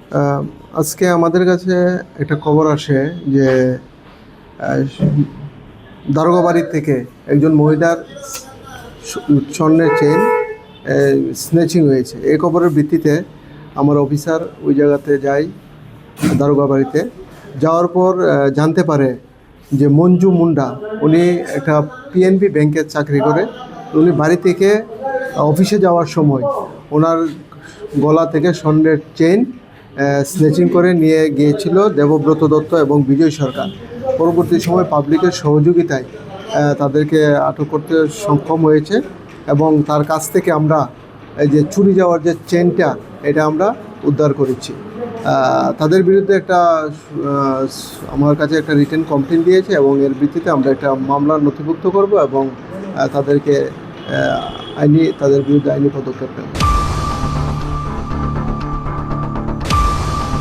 আহ, আজকে আমাদের কাছে একটা খবর আসে যে আহ, দারোগাবাড়ি থেকে একজন মহিলার স্বর্ণের চেইন স্নেচিং হয়েছে। এই খবরের ভিত্তিতে আমার অফিসার ওই জায়গাতে যায়, দারোগাবাড়িতে যাওয়ার পর জানতে পারে যে মঞ্জু মুন্ডা উনি একটা পিএনবি ব্যাংকের চাকরি করে। উনি বাড়ি থেকে অফিসে যাওয়ার সময় ওনার গলা থেকে স্বর্ণের চেইন স্নেচিং করে নিয়ে গিয়েছিল দেবব্রত দত্ত এবং বিজয় সরকার। পরবর্তী সময় পাবলিকের সহযোগিতায় তাদেরকে আটক করতে সক্ষম হয়েছে এবং তার কাছ থেকে আমরা এই যে চুরি যাওয়ার যে চেনটা এটা আমরা উদ্ধার করেছি। তাদের বিরুদ্ধে একটা আমার কাছে একটা রিটেন কমপ্লেন দিয়েছে এবং এর ভিত্তিতে আমরা একটা মামলা নথিভুক্ত করব এবং তাদেরকে তাদের বিরুদ্ধে আইনি পদক্ষেপ নেব।